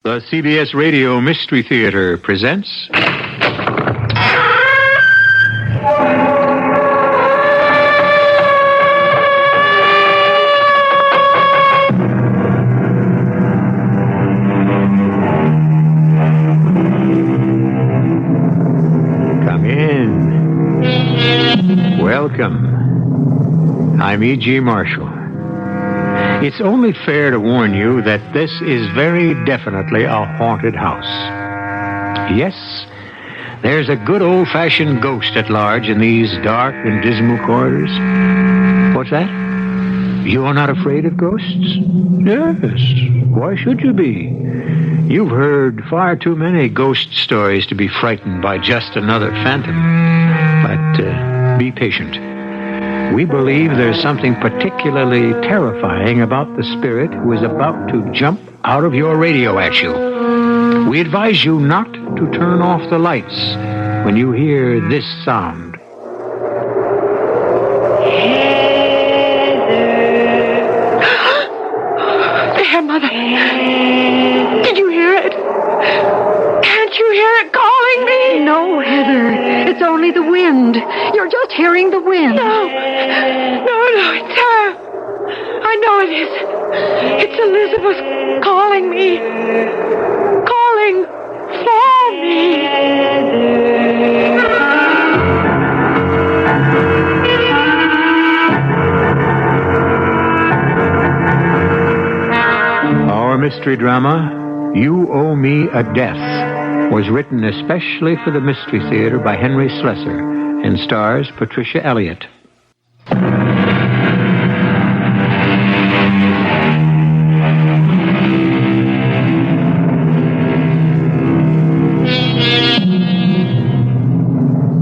The CBS Radio Mystery Theater presents... Come in. Welcome. I'm E.G. Marshall. It's only fair to warn you that this is very definitely a haunted house. Yes, there's a good old-fashioned ghost at large in these dark and dismal corridors. What's that? You are not afraid of ghosts? Yes. Why should you be? You've heard far too many ghost stories to be frightened by just another phantom. But be patient. We believe there's something particularly terrifying about the spirit who is about to jump out of your radio at you. We advise you not to turn off the lights when you hear this sound. There, Mother. Did you hear it? Can't you hear it calling me? No, Heather. It's only the wind. You're just hearing the wind. No, it's her. I know it is. It's Elizabeth calling me. Calling for me. Our mystery drama, You Owe Me a Death, was written especially for the Mystery Theater by Henry Slessor and stars Patricia Elliott.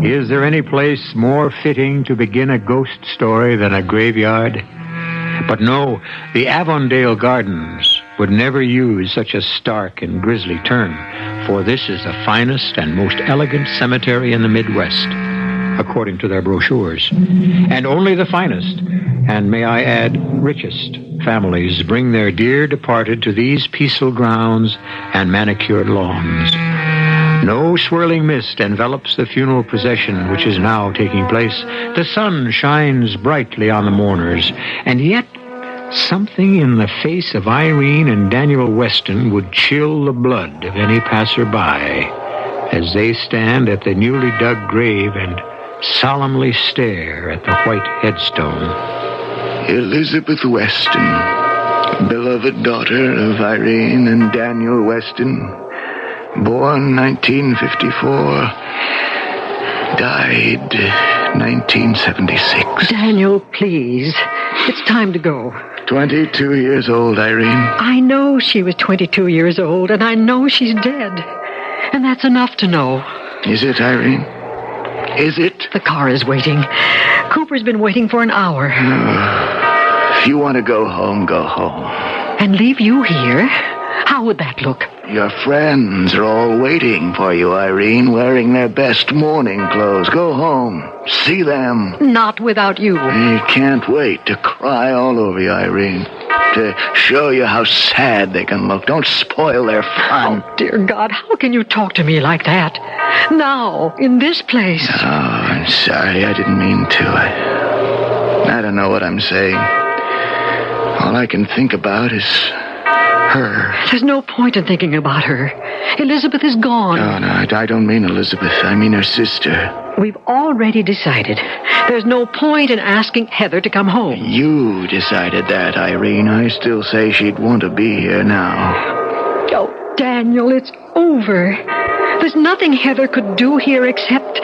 Is there any place more fitting to begin a ghost story than a graveyard? But no, the Avondale Gardens would never use such a stark and grisly term, for this is the finest and most elegant cemetery in the Midwest, according to their brochures. And only the finest, and may I add, richest families bring their dear departed to these peaceful grounds and manicured lawns. No swirling mist envelops the funeral procession which is now taking place. The sun shines brightly on the mourners, and yet something in the face of Irene and Daniel Weston would chill the blood of any passerby as they stand at the newly dug grave and solemnly stare at the white headstone. Elizabeth Weston, beloved daughter of Irene and Daniel Weston, born 1954, died 1976. Daniel, please. It's time to go. 22 years old, Irene. I know she was 22 years old, and I know she's dead. And that's enough to know. Is it, Irene? Is it? The car is waiting. Cooper's been waiting for an hour. If you want to go home, go home. And leave you here? How would that look? Your friends are all waiting for you, Irene, wearing their best mourning clothes. Go home. See them. Not without you. They can't wait to cry all over you, Irene. To show you how sad they can look. Don't spoil their fun. Oh, dear God, how can you talk to me like that? Now, in this place. Oh, I'm sorry. I didn't mean to. I don't know what I'm saying. All I can think about is her. There's no point in thinking about her. Elizabeth is gone. Oh, no, I don't mean Elizabeth. I mean her sister. We've already decided. There's no point in asking Heather to come home. You decided that, Irene. I still say she'd want to be here now. Oh, Daniel, it's over. There's nothing Heather could do here except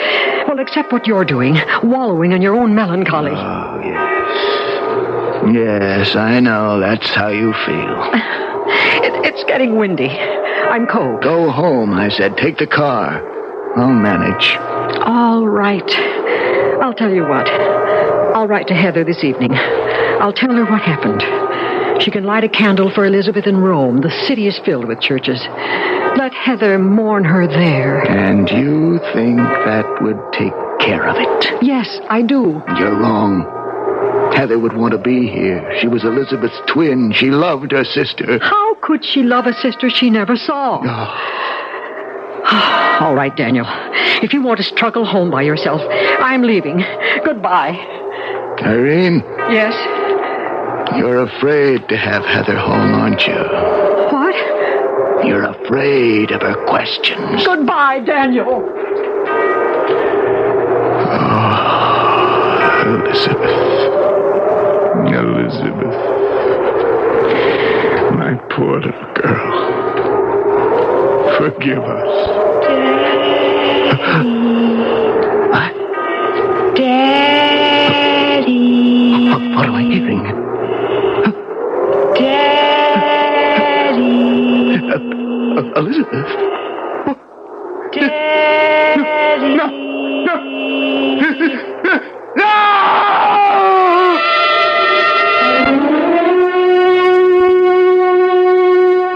what you're doing, wallowing in your own melancholy. Oh, yes. Yes, I know. That's how you feel. It's getting windy. I'm cold. Go home, I said. Take the car. I'll manage. All right. I'll tell you what. I'll write to Heather this evening. I'll tell her what happened. She can light a candle for Elizabeth in Rome. The city is filled with churches. Let Heather mourn her there. And you think that would take care of it? Yes, I do. You're wrong. Heather would want to be here. She was Elizabeth's twin. She loved her sister. How could she love a sister she never saw? All right, Daniel. If you want to struggle home by yourself, I'm leaving. Goodbye. Irene, Yes? you're afraid to have Heather home, aren't you? What? You're afraid of her questions. Goodbye, Daniel. Elizabeth. My poor little girl. Forgive us. What? Daddy. What am I hearing? Daddy. Elizabeth. Daddy. No.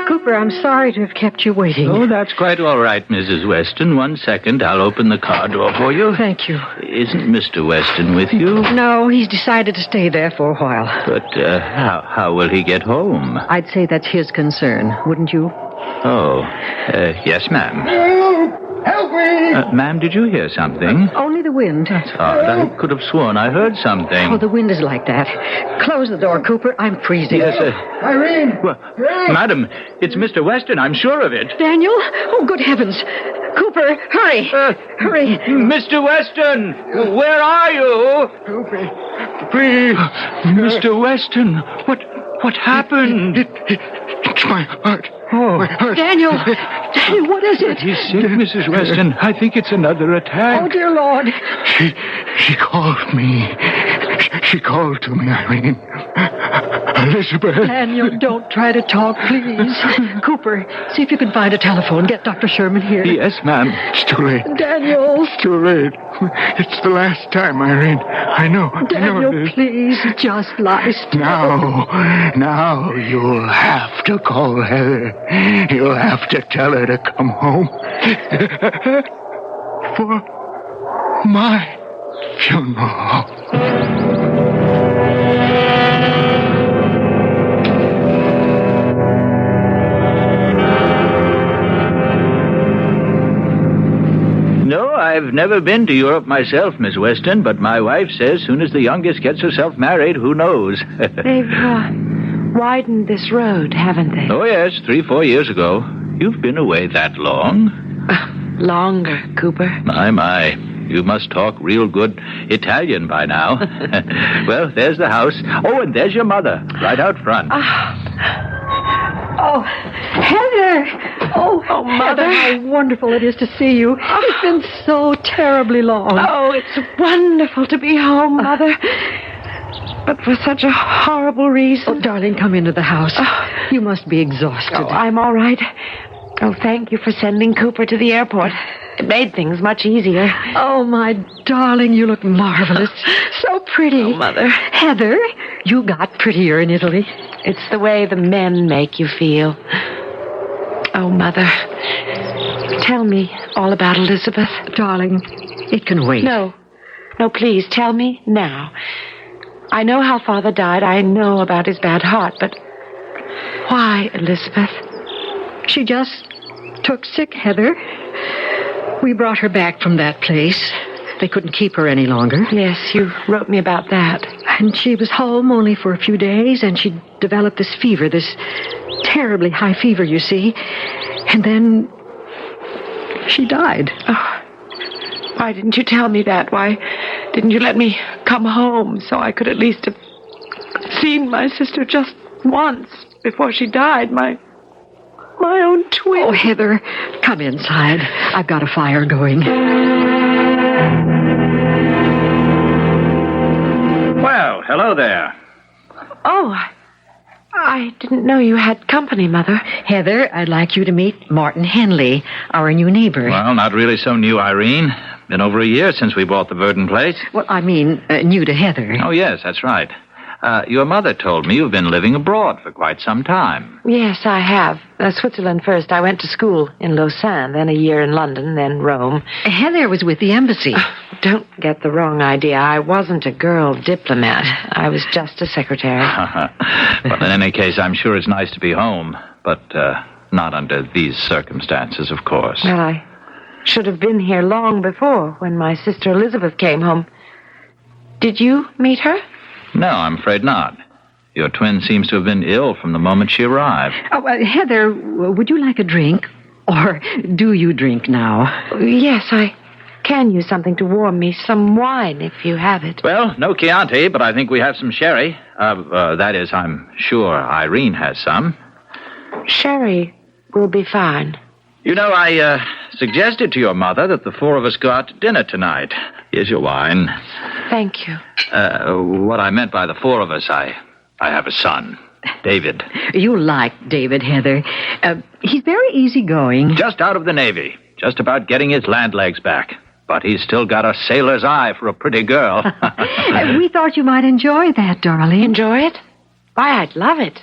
Cooper, I'm sorry to have kept you waiting. Oh, that's quite all right, Mrs. Weston. 1 second. I'll open the car door for you. Thank you. Isn't Mr. Weston with you? No, he's decided to stay there for a while. But how will he get home? I'd say that's his concern, wouldn't you? Oh, yes, ma'am. Help me! Ma'am, did you hear something? Only the wind. Odd. I could have sworn I heard something. Oh, the wind is like that. Close the door, Cooper. I'm freezing. Yes, Irene! well, madam, it's Mr. Weston. I'm sure of it. Daniel? Oh, good heavens. Cooper, hurry. Hurry. Mr. Weston, where are you? Please! Mr. Weston, what happened? It's my heart. Oh, My heart. Daniel, what is it? he's sick, Mrs. Weston. I think it's another attack. Oh, dear Lord. She called me. She called to me, Irene. Elizabeth. Daniel, don't try to talk, please. Cooper, see if you can find a telephone. Get Dr. Sherman here. Yes, ma'am. It's too late. Daniel. It's too late. It's the last time, Irene. I know. Daniel, it is. please, just lie still. Now you'll have to call Heather. You'll have to tell her to come home. For my funeral. No, I've never been to Europe myself, Miss Weston, but my wife says soon as the youngest gets herself married, who knows? They've widened this road, haven't they? Oh, yes, 3-4 years ago. You've been away that long? Longer, Cooper. My. You must talk real good Italian by now. Well, there's the house. Oh, and there's your mother, right out front. Oh, Heather! Oh, Mother. Heather, how wonderful it is to see you. It's been so terribly long. Oh, it's wonderful to be home, Mother. But for such a horrible reason. Oh, darling, come into the house. You must be exhausted. Oh, I'm all right. Oh, thank you for sending Cooper to the airport. It made things much easier. Oh, my darling, you look marvelous. So pretty. Oh, Mother. Heather, you got prettier in Italy. It's the way the men make you feel. Oh, Mother. Tell me all about Elizabeth. Darling, it can wait. No, please, tell me now. I know how Father died. I know about his bad heart, but why, Elizabeth? She just took sick, Heather. We brought her back from that place. They couldn't keep her any longer. Yes, you wrote me about that. And she was home only for a few days, and she developed this fever, this terribly high fever, you see. And then she died. Oh, why didn't you tell me that? Why didn't you let me come home so I could at least have seen my sister just once before she died? My own twin. Oh, Heather, come inside. I've got a fire going. Well, hello there. Oh, I didn't know you had company, Mother. Heather, I'd like you to meet Martin Henley, our new neighbor. Well, not really so new, Irene. Been over a year since we bought the Verdon place. Well, I mean, new to Heather. Oh, yes, that's right. Your mother told me you've been living abroad for quite some time. Yes, I have. Switzerland first. I went to school in Lausanne, then a year in London, then Rome. Heather was with the embassy. Don't get the wrong idea. I wasn't a girl diplomat. I was just a secretary. Well, in any case, I'm sure it's nice to be home. but not under these circumstances, of course. Well, I should have been here long before when my sister Elizabeth came home. Did you meet her? No, I'm afraid not. Your twin seems to have been ill from the moment she arrived. Oh, Heather, would you like a drink? Or do you drink now? Yes, I can use something to warm me. Some wine, if you have it. Well, no Chianti, but I think we have some sherry. That is, I'm sure Irene has some. Sherry will be fine. You know, I suggested to your mother that the four of us go out to dinner tonight. Here's your wine. Thank you. What I meant by the four of us, I have a son, David. You like David, Heather. He's very easygoing. Just out of the Navy. Just about getting his land legs back. But he's still got a sailor's eye for a pretty girl. We thought you might enjoy that, darling. Enjoy it? Why, I'd love it.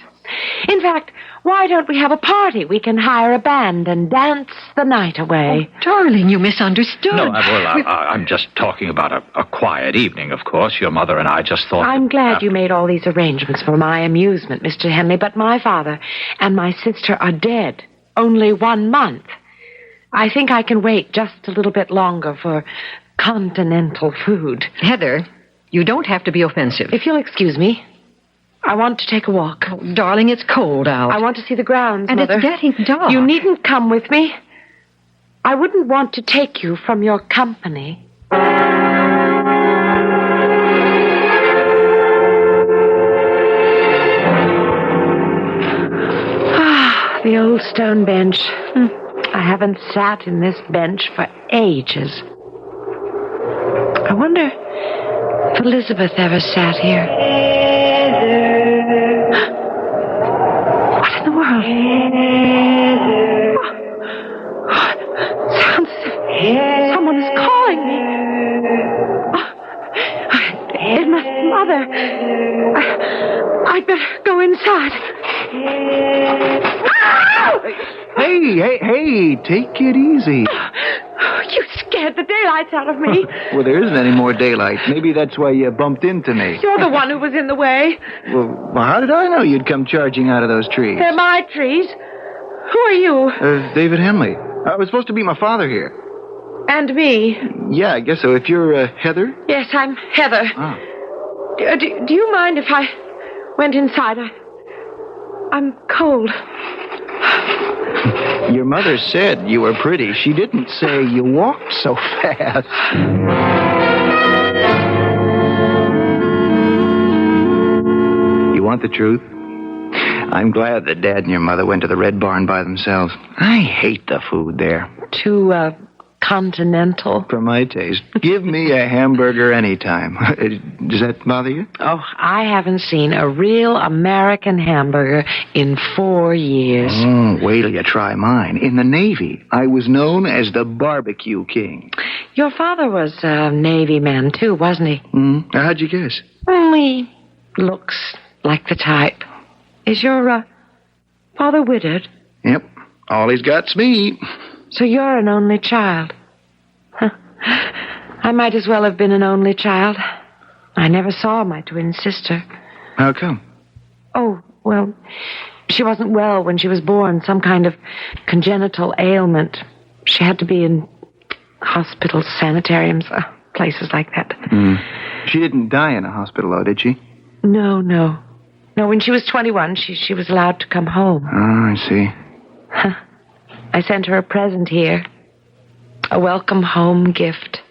In fact, why don't we have a party? We can hire a band and dance the night away. Oh, darling, you misunderstood. No, I'm just talking about a quiet evening, of course. Your mother and I just thought... I'm glad you made all these arrangements for my amusement, Mr. Henley, but my father and my sister are dead. Only 1 month. I think I can wait just a little bit longer for continental food. Heather, you don't have to be offensive. If you'll excuse me, I want to take a walk. Oh, darling, it's cold out. I want to see the grounds, and Mother. It's getting dark. You needn't come with me. I wouldn't want to take you from your company. Ah, the old stone bench. I haven't sat in this bench for ages. I wonder if Elizabeth ever sat here. What in the world? Sounds as if someone is calling me. It must be Mother. I'd better go inside. Hey, take it easy. You scared the daylights out of me. Well, there isn't any more daylight. Maybe that's why you bumped into me. You're the one who was in the way. Well, how did I know you'd come charging out of those trees? They're my trees. Who are you? David Henley. I was supposed to be my father here. And me. Yeah, I guess so. If you're Heather? Yes, I'm Heather. Ah. Do you mind if I went inside? I'm cold. Your mother said you were pretty. She didn't say you walked so fast. You want the truth? I'm glad that Dad and your mother went to the Red Barn by themselves. I hate the food there. Too, continental. For my taste. Give me a hamburger anytime. Does that bother you? Oh, I haven't seen a real American hamburger in 4 years. Oh, wait till you try mine. In the Navy, I was known as the Barbecue King. Your father was a Navy man, too, wasn't he? How'd you guess? He looks like the type. Is your father widowed? Yep. All he's got's me. So you're an only child. Huh. I might as well have been an only child. I never saw my twin sister. How come? Oh, well, she wasn't well when she was born. Some kind of congenital ailment. She had to be in hospitals, sanitariums, places like that. She didn't die in a hospital, though, did she? No. No, when she was 21, she was allowed to come home. Oh, I see. I sent her a present here. A welcome home gift.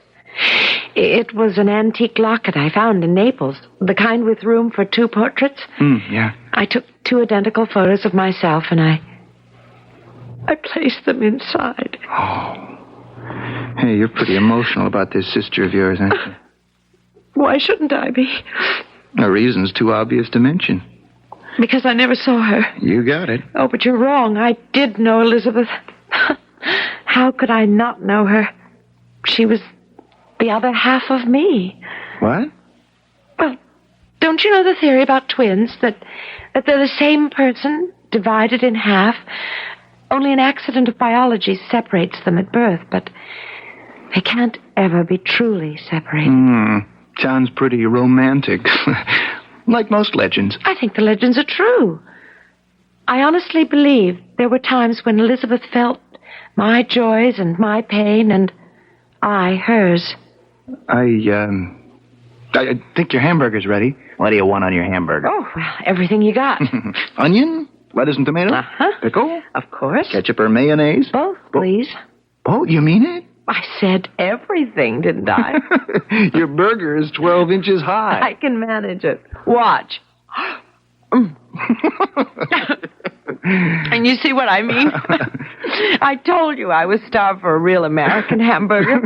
It was an antique locket I found in Naples. The kind with room for 2 portraits. Yeah. I took 2 identical photos of myself and I placed them inside. Oh. Hey, you're pretty emotional about this sister of yours, aren't you? Why shouldn't I be? The reason's too obvious to mention. Because I never saw her. You got it. Oh, but you're wrong. I did know Elizabeth. How could I not know her? She was the other half of me. What? Well, don't you know the theory about twins? That they're the same person, divided in half. Only an accident of biology separates them at birth, but they can't ever be truly separated. Sounds pretty romantic. Like most legends. I think the legends are true. I honestly believe there were times when Elizabeth felt my joys and my pain, and I hers. I think your hamburger's ready. What do you want on your hamburger? Oh, well, everything you got. Onion? Lettuce and tomato? Uh-huh. Pickle? Of course. Ketchup or mayonnaise? Both, please. Oh, you mean it? I said everything, didn't I? Your burger is 12 inches high. I can manage it. Watch. And you see what I mean? I told you I was starved for a real American hamburger.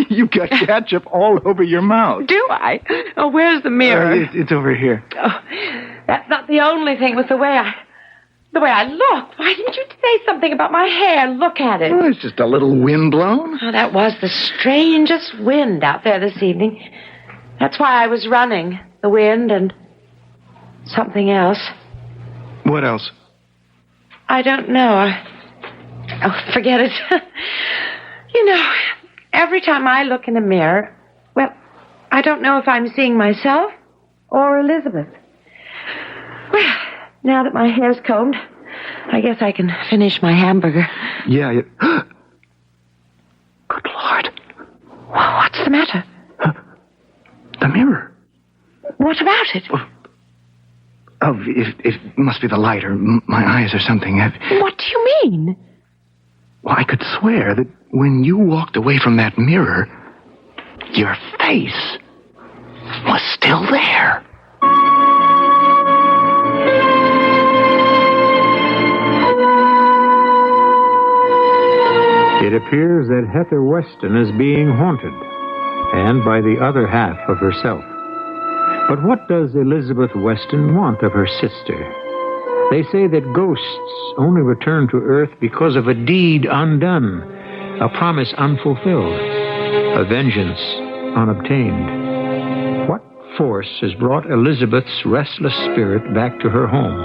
You've got ketchup all over your mouth. Do I? Oh, where's the mirror? It's over here. Oh, that's not the only thing with the way I look. Why didn't you say something about my hair? Look at it. Oh, it's just a little wind blown. Oh, that was the strangest wind out there this evening. That's why I was running. The wind and something else. What else? I don't know. Oh, forget it. You know, every time I look in the mirror, well, I don't know if I'm seeing myself or Elizabeth. Well, now that my hair's combed, I guess I can finish my hamburger. Yeah. Good Lord. Well, what's the matter? The mirror. What about it? Oh, it must be the light or my eyes or something. What do you mean? Well, I could swear that when you walked away from that mirror, your face was still there. It appears that Heather Weston is being haunted, and by the other half of herself. But what does Elizabeth Weston want of her sister? They say that ghosts only return to Earth because of a deed undone, a promise unfulfilled, a vengeance unobtained. What force has brought Elizabeth's restless spirit back to her home?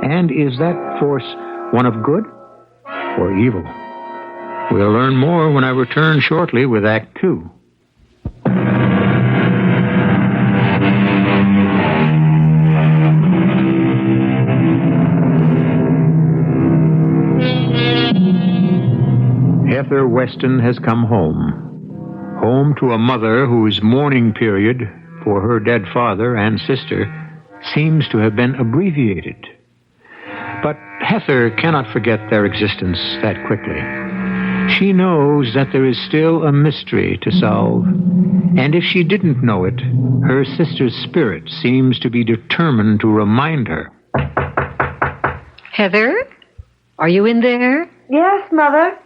And is that force one of good or evil? We'll learn more when I return shortly with Act 2. Heather Weston has come home. Home to a mother whose mourning period for her dead father and sister seems to have been abbreviated. But Heather cannot forget their existence that quickly. She knows that there is still a mystery to solve, and if she didn't know it, her sister's spirit seems to be determined to remind her. Heather, are you in there? Yes, Mother.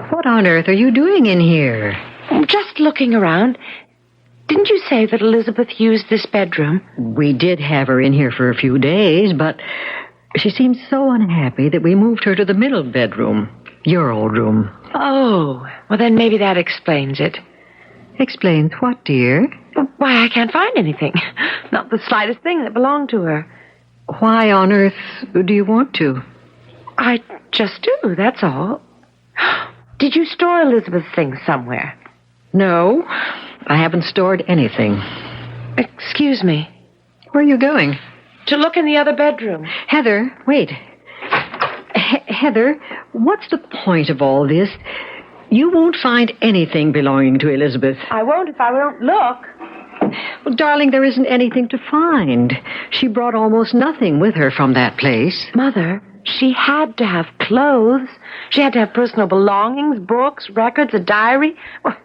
What on earth are you doing in here? Just looking around. Didn't you say that Elizabeth used this bedroom? We did have her in here for a few days, but she seemed so unhappy that we moved her to the middle bedroom, your old room. Oh, well then maybe that explains it. Explains what, dear? Why, I can't find anything. Not the slightest thing that belonged to her. Why on earth do you want to? I just do, that's all. Did you store Elizabeth's things somewhere? No, I haven't stored anything. Excuse me. Where are you going? To look in the other bedroom. Heather, wait. Heather, what's the point of all this? You won't find anything belonging to Elizabeth. I won't if I don't look. Well, darling, there isn't anything to find. She brought almost nothing with her from that place. Mother, she had to have clothes. She had to have personal belongings, books, records, a diary. Well,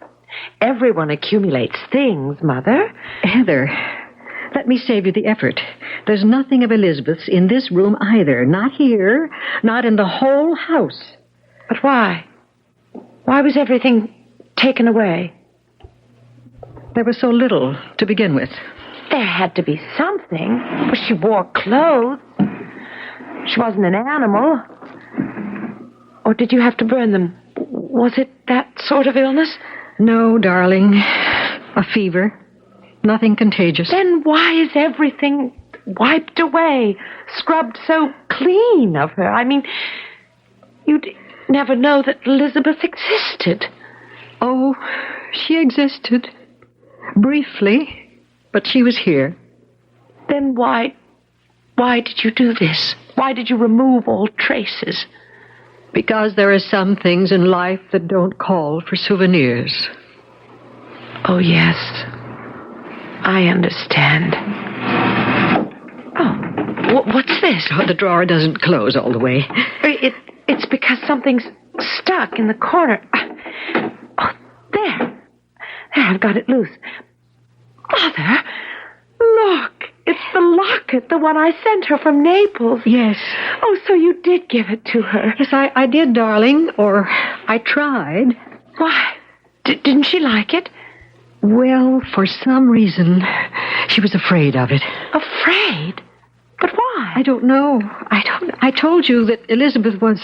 everyone accumulates things, Mother. Heather, let me save you the effort. There's nothing of Elizabeth's in this room either. Not here, not in the whole house. But why? Why was everything taken away? There was so little to begin with. There had to be something. Well, she wore clothes. She wasn't an animal. Or did you have to burn them? Was it that sort of illness? No, darling. A fever. Nothing contagious. Then why is everything wiped away, scrubbed so clean of her? I mean, you'd never know that Elizabeth existed. Oh, she existed. Briefly, but she was here. Then why Why did you do this? Why did you remove all traces? Because there are some things in life that don't call for souvenirs. Oh, yes. I understand. Oh, what's this? Oh, the drawer doesn't close all the way. It's because something's stuck in the corner. Oh, there. There, I've got it loose. Mother, look. It's the locket, the one I sent her from Naples. Yes. Oh, so you did give it to her. Yes, I did, darling. Or I tried. Why? Didn't she like it? Well, for some reason, she was afraid of it. Afraid? But why? I don't know. I told you that Elizabeth was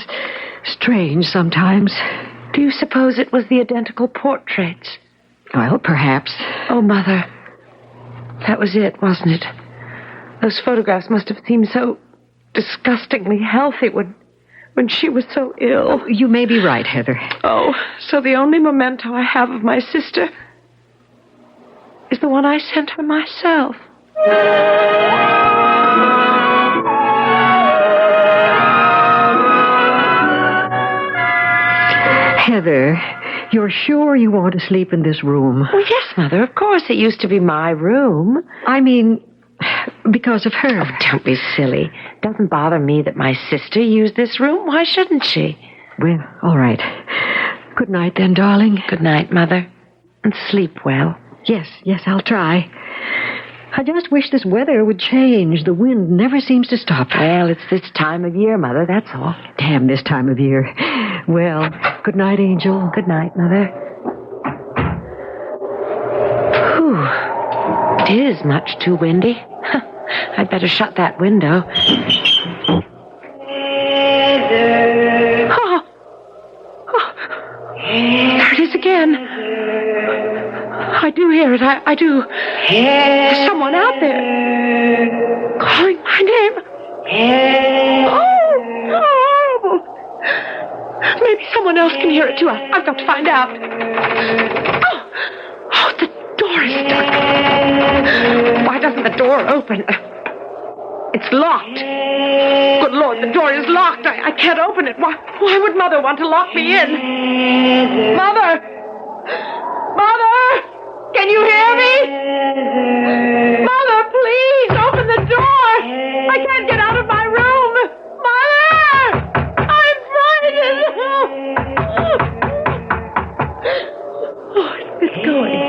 strange sometimes. Do you suppose it was the identical portraits? Well, perhaps. Oh, Mother. That was it, wasn't it? Those photographs must have seemed so disgustingly healthy when she was so ill. Oh, you may be right, Heather. Oh, so the only memento I have of my sister is the one I sent her myself. Heather, you're sure you want to sleep in this room? Oh, yes, Mother, of course. It used to be my room. I mean, because of her. Oh, don't be silly. Doesn't bother me that my sister used this room. Why shouldn't she? Well, all right. Good night then, darling. Good night, Mother. And sleep well. Yes, I'll try. I just wish this weather would change. The wind never seems to stop. Well, it's this time of year, Mother, that's all. Damn this time of year. Well, good night, Angel. Good night, Mother. Whew. It is much too windy. I'd better shut that window. There it is again. I do hear it. I do. There's someone out there calling my name. Oh! Maybe someone else can hear it, too. I've got to find out. Oh, the door is stuck. Why doesn't the door open? It's locked. Good Lord, the door is locked. I can't open it. Why would Mother want to lock me in? Mother! Mother! Can you hear me? Mother, please, open the door. I can't get out of my room. Mother! I'm frightened. Oh, it's going.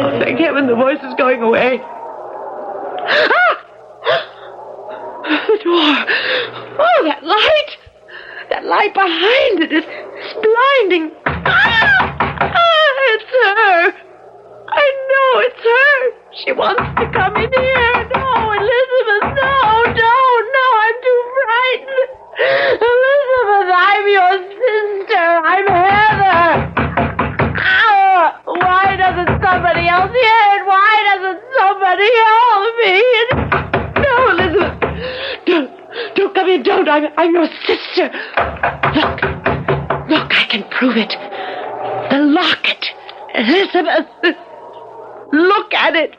Oh, thank heaven, the voice is going away. Ah! The door. Oh, that light. That light behind it is blinding. It's her. I know it's her. She wants to come in here. No, Elizabeth, no, I'm too frightened. Elizabeth, I'm your sister. I'm Heather. Why doesn't somebody else hear it? Why doesn't somebody help me? No, Elizabeth. Don't come in, don't. I'm your sister. Look, I can prove it. The locket. Elizabeth. Look at it.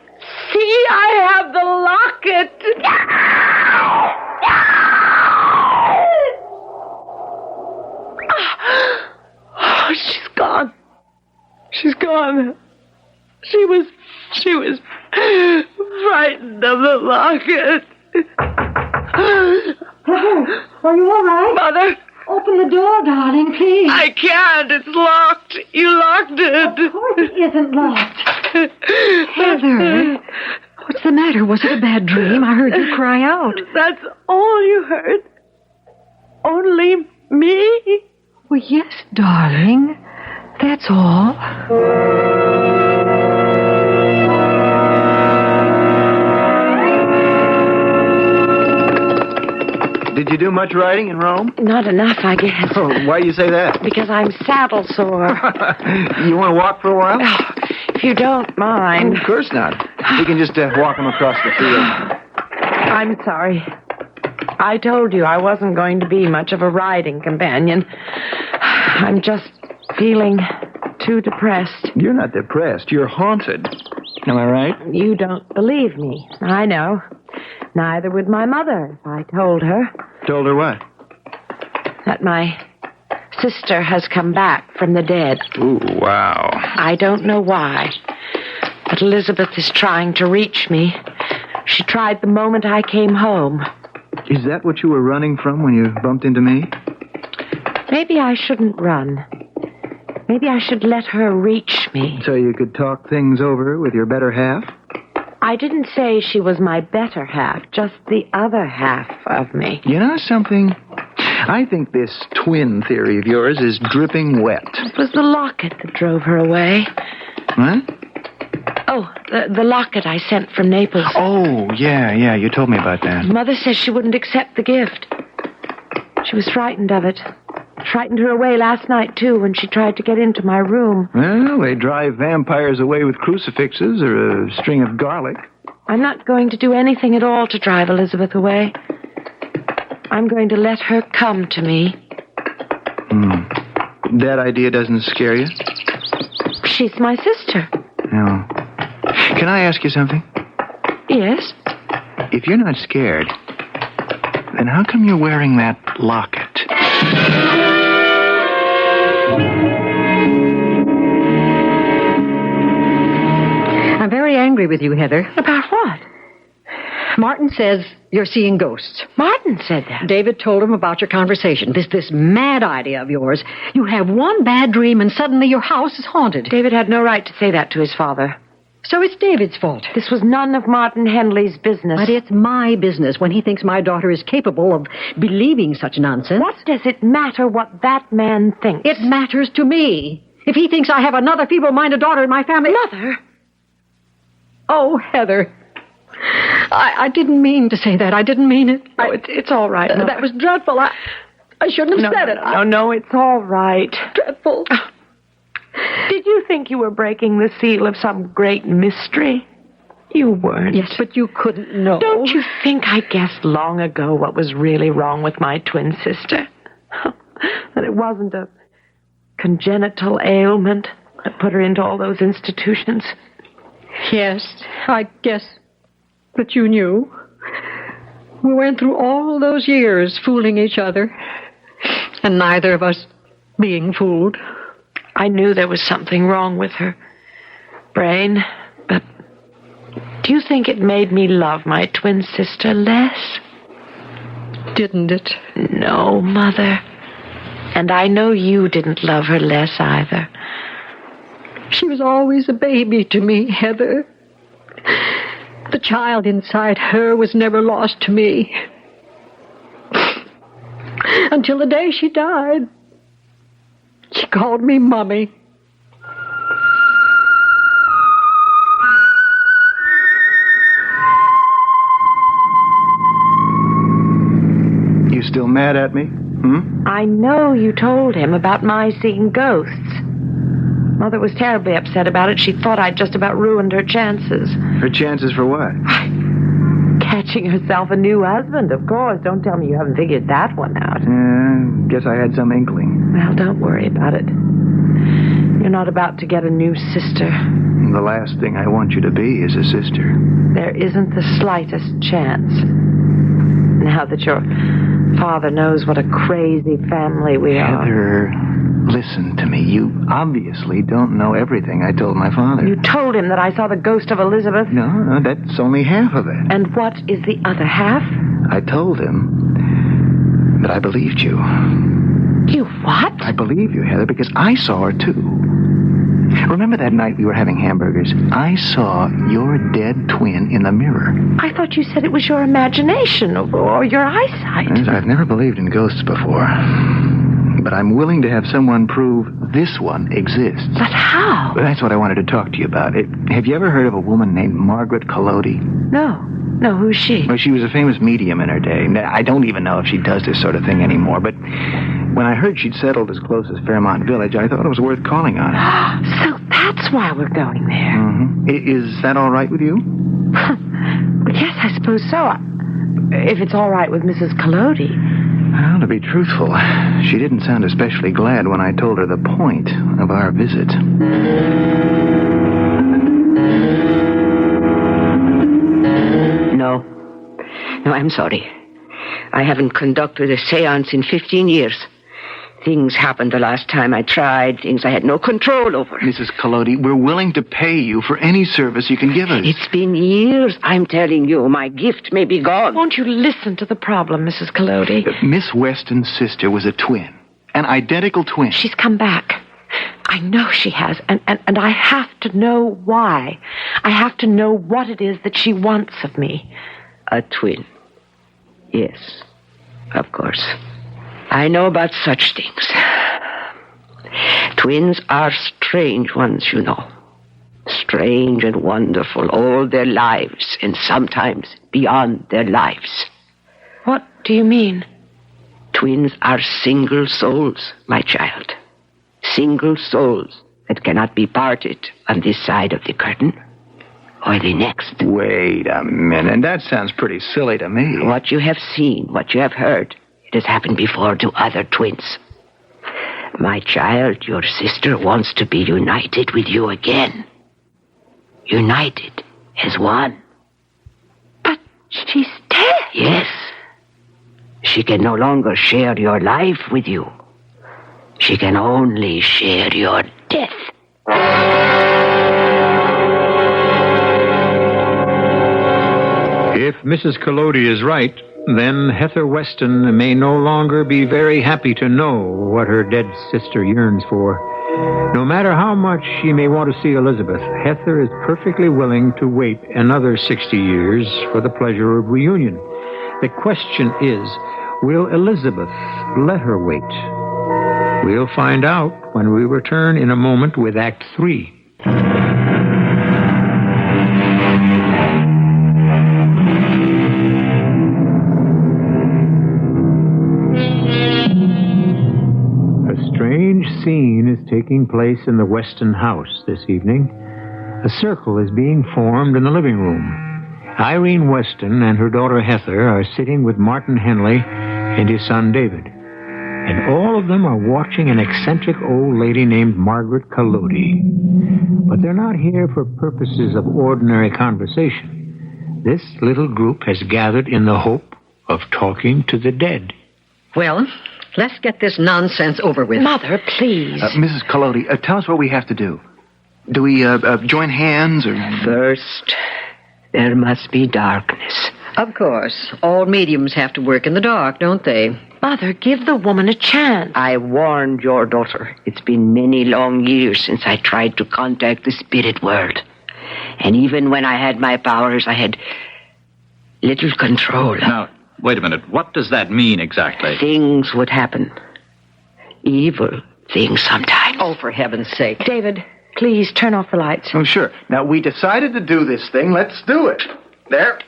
See, I have the locket. Oh, she's gone. She's gone. She was frightened of the locket. Are you all right? Mother. Open the door, darling, please. I can't. It's locked. You locked it. Of course it isn't locked. Heather, what's the matter? Was it a bad dream? I heard you cry out. That's all you heard? Only me? Well, yes, darling. That's all. Did you do much riding in Rome? Not enough, I guess. Oh, why do you say that? Because I'm saddle sore. You want to walk for a while? Oh, if you don't mind. Of course not. We can just walk them across the field. I'm sorry. I told you I wasn't going to be much of a riding companion. I'm just feeling too depressed. You're not depressed. You're haunted. Am I right? You don't believe me. I know. Neither would my mother, if I told her. Told her what? That my sister has come back from the dead. Ooh, wow. I don't know why, but Elizabeth is trying to reach me. She tried the moment I came home. Is that what you were running from when you bumped into me? Maybe I shouldn't run. Maybe I should let her reach me. So you could talk things over with your better half? I didn't say she was my better half, just the other half of me. You know something? I think this twin theory of yours is dripping wet. It was the locket that drove her away. What? Oh, the locket I sent from Naples. Oh, yeah, you told me about that. Mother says she wouldn't accept the gift. She was frightened of it. Frightened her away last night, too, when she tried to get into my room. Well, they drive vampires away with crucifixes or a string of garlic. I'm not going to do anything at all to drive Elizabeth away. I'm going to let her come to me. That idea doesn't scare you? She's my sister. No. Can I ask you something? Yes? If you're not scared, then how come you're wearing that locket? I'm very angry with you, Heather. About what? Martin says you're seeing ghosts. Martin said that. David told him about your conversation. This mad idea of yours. You have one bad dream and suddenly your house is haunted. David had no right to say that to his father. So it's David's fault. This was none of Martin Henley's business. But it's my business when he thinks my daughter is capable of believing such nonsense. What does it matter what that man thinks? It matters to me. If he thinks I have another feeble-minded daughter in my family... Mother! Oh, Heather. I didn't mean to say that. I didn't mean it. Oh, it's all right. Mother. That was dreadful. I shouldn't have said it. No, it's all right. Dreadful. Did you think you were breaking the seal of some great mystery? You weren't. Yes, but you couldn't know. Don't you think I guessed long ago what was really wrong with my twin sister? That it wasn't a congenital ailment that put her into all those institutions? Yes, I guess that you knew. We went through all those years fooling each other, and neither of us being fooled. I knew there was something wrong with her brain, but do you think it made me love my twin sister less? Didn't it? No, Mother. And I know you didn't love her less either. She was always a baby to me, Heather. The child inside her was never lost to me. Until the day she died. She called me Mummy. You still mad at me? I know you told him about my seeing ghosts. Mother was terribly upset about it. She thought I'd just about ruined her chances. Her chances for what? Catching herself a new husband, of course. Don't tell me you haven't figured that one out. Guess I had some inkling. Well, don't worry about it. You're not about to get a new sister. The last thing I want you to be is a sister. There isn't the slightest chance. Now that your father knows what a crazy family we are. Heather, listen to me. You obviously don't know everything I told my father. You told him that I saw the ghost of Elizabeth? No, that's only half of it. And what is the other half? I told him that I believed you. You what? I believe you, Heather, because I saw her, too. Remember that night we were having hamburgers? I saw your dead twin in the mirror. I thought you said it was your imagination or your eyesight. Yes, I've never believed in ghosts before. But I'm willing to have someone prove this one exists. But how? That's what I wanted to talk to you about. Have you ever heard of a woman named Margaret Collodi? No. No, who's she? Well, she was a famous medium in her day. I don't even know if she does this sort of thing anymore, but when I heard she'd settled as close as Fairmont Village, I thought it was worth calling on her. So that's why we're going there. Mm-hmm. Is that all right with you? Well, yes, I suppose so. If it's all right with Mrs. Collodi. Well, to be truthful, she didn't sound especially glad when I told her the point of our visit. No. No, I'm sorry. I haven't conducted a seance in 15 years. Things happened the last time I tried, things I had no control over. Mrs. Collodi, we're willing to pay you for any service you can give us. It's been years, I'm telling you. My gift may be gone. Won't you listen to the problem, Mrs. Collodi? Miss Weston's sister was a twin. An identical twin. She's come back. I know she has, and I have to know why. I have to know what it is that she wants of me. A twin. Yes, of course. I know about such things. Twins are strange ones, you know. Strange and wonderful all their lives, and sometimes beyond their lives. What do you mean? Twins are single souls, my child. Single souls that cannot be parted on this side of the curtain or the next. Wait a minute. That sounds pretty silly to me. What you have seen, what you have heard, it has happened before to other twins. My child, your sister wants to be united with you again. United as one. But she's dead. Yes. She can no longer share your life with you. She can only share your death. If Mrs. Collodi is right, then Heather Weston may no longer be very happy to know what her dead sister yearns for. No matter how much she may want to see Elizabeth, Heather is perfectly willing to wait another 60 years for the pleasure of reunion. The question is, will Elizabeth let her wait? We'll find out when we return in a moment with Act 3. A strange scene is taking place in the Weston house this evening. A circle is being formed in the living room. Irene Weston and her daughter Heather are sitting with Martin Henley and his son David. And all of them are watching an eccentric old lady named Margaret Collodi. But they're not here for purposes of ordinary conversation. This little group has gathered in the hope of talking to the dead. Well, let's get this nonsense over with. Mother, please. Mrs. Collodi, tell us what we have to do. Do we join hands or... First, there must be darkness. Of course. All mediums have to work in the dark, don't they? Mother, give the woman a chance. I warned your daughter. It's been many long years since I tried to contact the spirit world. And even when I had my powers, I had little control. Now, wait a minute. What does that mean exactly? Things would happen. Evil things sometimes. Oh, for heaven's sake. David, please turn off the lights. Oh, sure. Now, we decided to do this thing. Let's do it. There.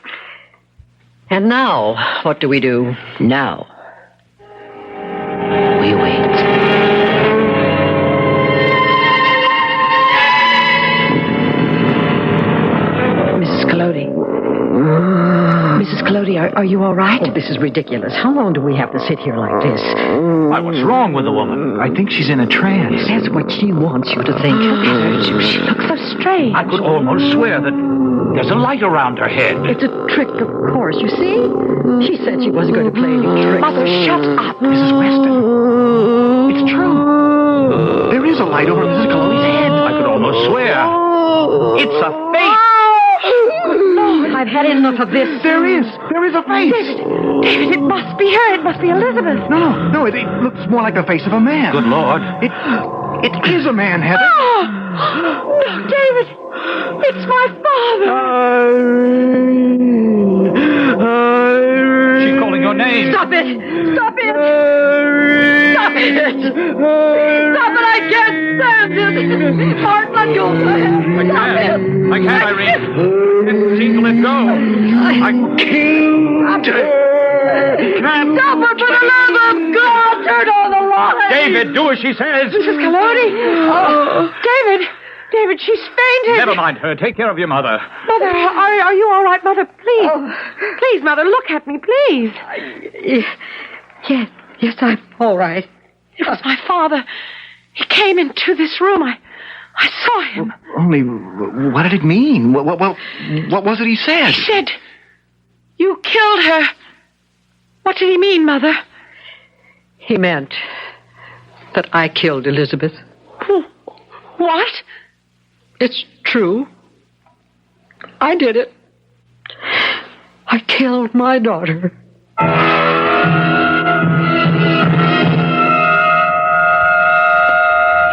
And now, what do we do? Now, we wait. Mrs. Collodi. Mrs. Collodi, are you all right? Oh, this is ridiculous. How long do we have to sit here like this? Why, what's wrong with the woman? I think she's in a trance. That's what she wants you to think. She looks so strange. I could almost swear that there's a light around her head. It's a trick, of course. You see? She said she wasn't going to play any tricks. Mother, shut up. Mrs. Weston. It's true. There is a light over Mrs. Collodi's head. I could almost swear it's a face. I've had enough of this. There is a face. David, it must be her. It must be Elizabeth. No, it looks more like the face of a man. Good Lord. It is a man, Heather. No, David, it's my father. She's calling your name. Stop it. Stop it. Stop it. Stop it. I can't stand it. Martin, let go of my hand. I can't, Irene. I didn't seem to let go. I can't. Stop it, for the love of God. Turn on the light. David, do as she says. Mrs. Collodi. Oh, David, she's fainted. Never mind her. Take care of your mother. Mother, are you all right, Mother? Please. Please, Mother, look at me, please. Yes, I'm all right. It was my father. He came into this room. I saw him. Only, what did it mean? What was it he said? He said, You killed her. What did he mean, Mother? He meant that I killed Elizabeth. What? It's true. I did it. I killed my daughter.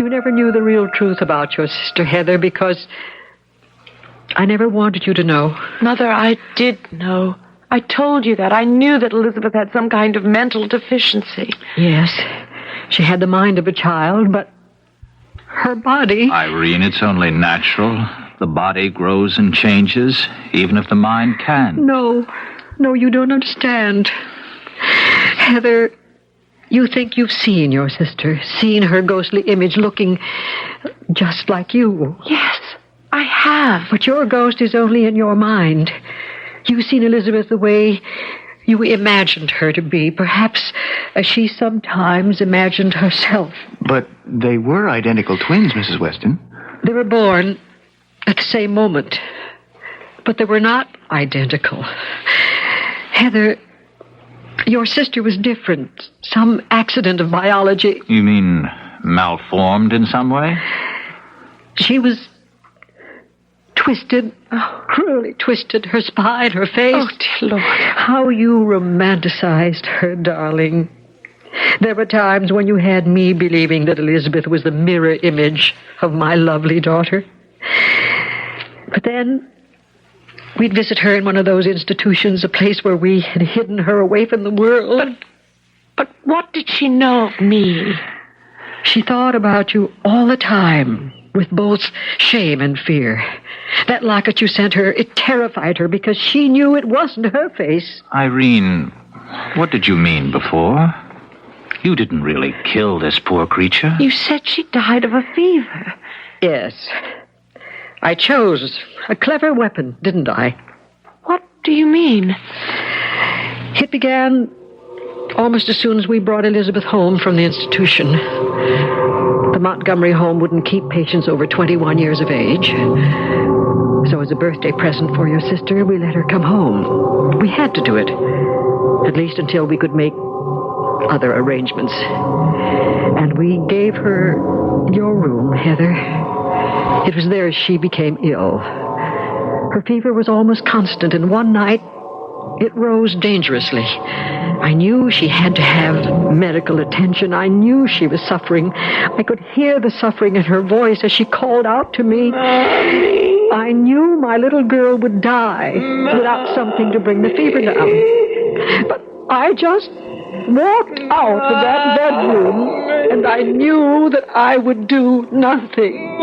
You never knew the real truth about your sister, Heather, because I never wanted you to know. Mother, I did know. I told you that. I knew that Elizabeth had some kind of mental deficiency. Yes, she had the mind of a child, but her body... Irene, it's only natural. The body grows and changes, even if the mind can. No, you don't understand. Heather, you think you've seen your sister, seen her ghostly image looking just like you. Yes, I have. But your ghost is only in your mind. You've seen Elizabeth the way you imagined her to be, perhaps as she sometimes imagined herself. But they were identical twins, Mrs. Weston. They were born at the same moment, but they were not identical. Heather, your sister was different. Some accident of biology. You mean malformed in some way? She was twisted, cruelly twisted, her spine, her face. Oh, dear Lord. How you romanticized her, darling. There were times when you had me believing that Elizabeth was the mirror image of my lovely daughter. But then we'd visit her in one of those institutions, a place where we had hidden her away from the world. But what did she know of me? She thought about you all the time, with both shame and fear. That locket you sent her, it terrified her because she knew it wasn't her face. Irene, what did you mean before? You didn't really kill this poor creature. You said she died of a fever. Yes. I chose a clever weapon, didn't I? What do you mean? It began almost as soon as we brought Elizabeth home from the institution. The Montgomery home wouldn't keep patients over 21 years of age. So as a birthday present for your sister, we let her come home. We had to do it, at least until we could make other arrangements. And we gave her your room, Heather. It was there she became ill. Her fever was almost constant, and one night it rose dangerously. I knew she had to have medical attention. I knew she was suffering. I could hear the suffering in her voice as she called out to me. Mommy. I knew my little girl would die without something to bring the fever down. But I just walked out of that bedroom, and I knew that I would do nothing.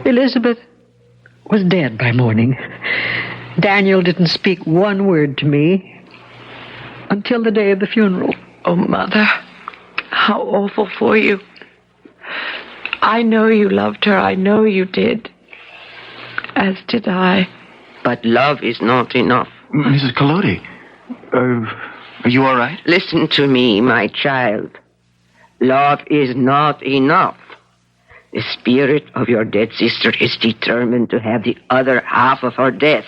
Elizabeth was dead by morning. Daniel didn't speak one word to me until the day of the funeral. Oh, Mother, how awful for you. I know you loved her. I know you did. As did I. But love is not enough. Mrs. Collodi, are you all right? Listen to me, my child. Love is not enough. The spirit of your dead sister is determined to have the other half of her death.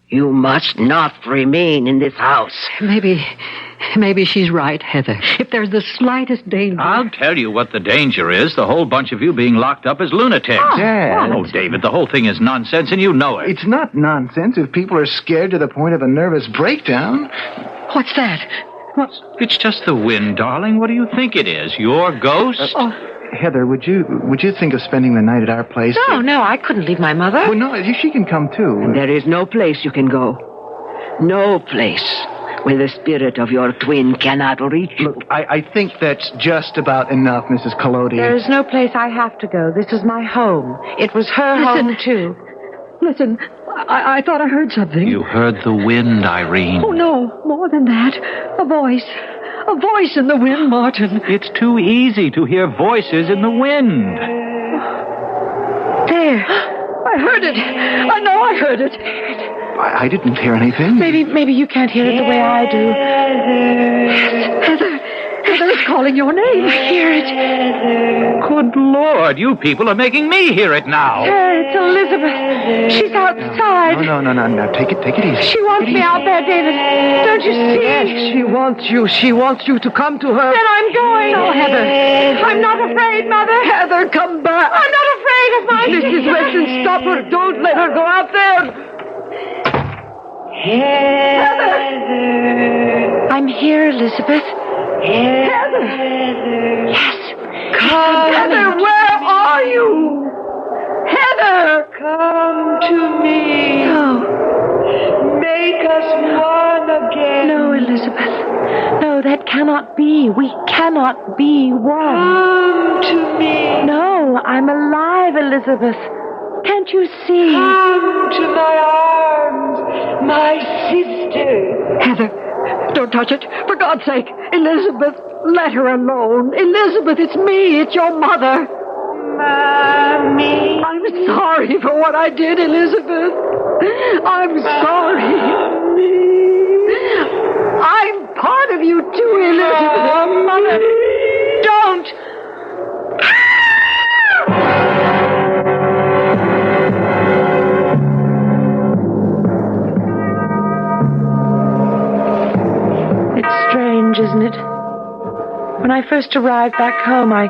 You must not remain in this house. Maybe she's right, Heather. If there's the slightest danger... I'll tell you what the danger is. The whole bunch of you being locked up as lunatics. Dad. Oh, David, the whole thing is nonsense, and you know it. It's not nonsense if people are scared to the point of a nervous breakdown. What's that? It's just the wind, darling. What do you think it is? Your ghost? Heather, would you think of spending the night at our place? No, I couldn't leave my mother. Well, no, she can come too. And there is no place you can go. No place where the spirit of your twin cannot reach you. Look, I think that's just about enough, Mrs. Collodi. There is no place I have to go. This is my home. It was her home, too. Listen, I thought I heard something. You heard the wind, Irene. Oh, no, more than that. A voice. A voice in the wind, Martin. It's too easy to hear voices in the wind. There. I heard it. I know I heard it. I didn't hear anything. Maybe you can't hear it the way I do. Heather, it's She's calling your name. I hear it. Good Lord, you people are making me hear it now. It's Elizabeth. She's outside. No. Take it easy. She wants me out there, David. Don't you see? Yes, she wants you. She wants you to come to her. Then I'm going. No, Heather. I'm not afraid, Mother. Heather, come back. I'm not afraid of my Mrs. Weston, stop her. Don't let her go out there. Heather. I'm here, Elizabeth. Heather. Yes. Come. Heather, where are you? Heather. Come to me. No. Make us one again. No, Elizabeth. No, that cannot be. We cannot be one. Come to me. No, I'm alive, Elizabeth. Can't you see? Come to my arms, my sister. Heather, don't touch it. For God's sake. Elizabeth, let her alone. Elizabeth, it's me. It's your mother. Mommy. I'm sorry for what I did, Elizabeth. I'm sorry. I'm part of you too, Elizabeth. Mother, don't. It's strange, isn't it? When I first arrived back home, I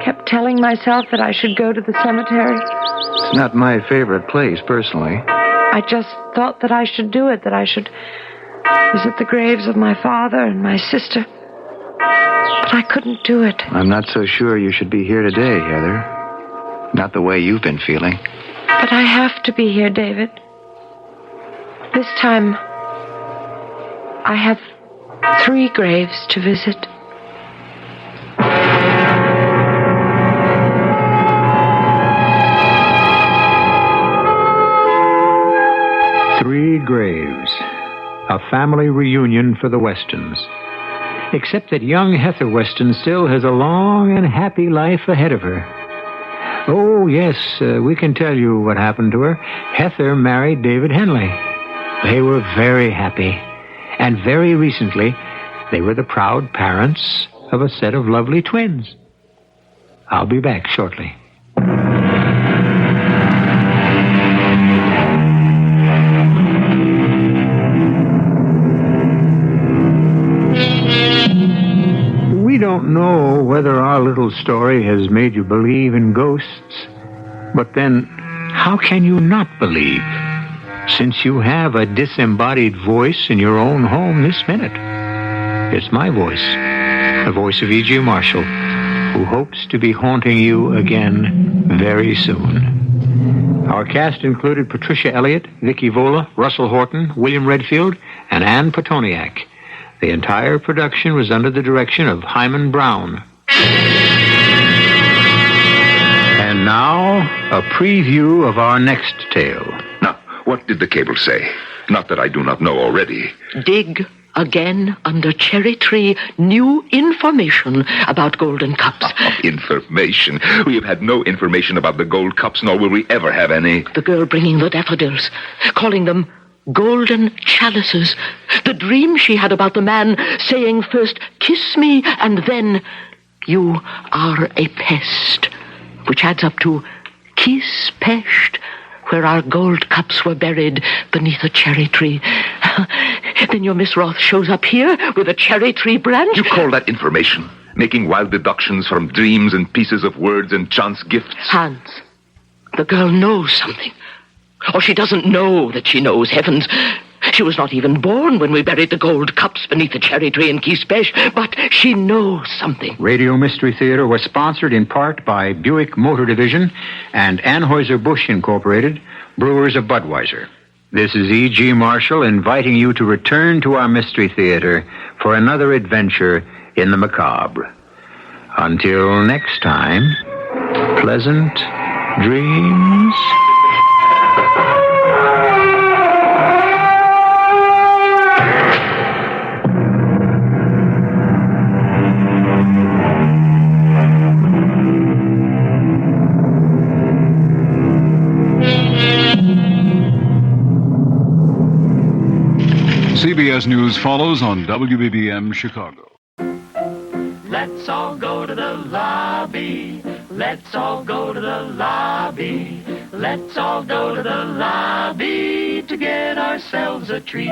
kept telling myself that I should go to the cemetery. It's not my favorite place, personally. I just thought that I should do it, that I should visit the graves of my father and my sister. But I couldn't do it. I'm not so sure you should be here today, Heather. Not the way you've been feeling. But I have to be here, David. This time, I have 3 graves to visit. Three graves. A family reunion for the Westons. Except that young Heather Weston still has a long and happy life ahead of her. Oh, yes, we can tell you what happened to her. Heather married David Henley. They were very happy. And very recently, they were the proud parents of a set of lovely twins. I'll be back shortly. We don't know whether our little story has made you believe in ghosts, but then how can you not believe, since you have a disembodied voice in your own home this minute? It's my voice, the voice of E.G. Marshall, who hopes to be haunting you again very soon. Our cast included Patricia Elliott, Vicky Vola, Russell Horton, William Redfield, and Ann Petoniak. The entire production was under the direction of Hyman Brown. And now, a preview of our next tale. Now, what did the cable say? Not that I do not know already. Dig again under cherry tree. New information about golden cups. Information? We have had no information about the gold cups, nor will we ever have any. The girl bringing the daffodils, calling them golden chalices. The dream she had about the man saying first, "Kiss me," and then, "You are a pest," which adds up to Kiss Pest, where our gold cups were buried beneath a cherry tree. Then your Miss Roth shows up here with a cherry tree branch. You call that information? Making wild deductions from dreams and pieces of words and chance gifts? Hans, the girl knows something. Or she doesn't know that she knows. Heavens, she was not even born when we buried the gold cups beneath the cherry tree in Kiespesh, but she knows something. Radio Mystery Theater was sponsored in part by Buick Motor Division and Anheuser-Busch Incorporated, brewers of Budweiser. This is E.G. Marshall inviting you to return to our Mystery Theater for another adventure in the macabre. Until next time, pleasant dreams. CBS News follows on WBBM Chicago. Let's all go to the lobby. Let's all go to the lobby. Let's all go to the lobby to get ourselves a treat.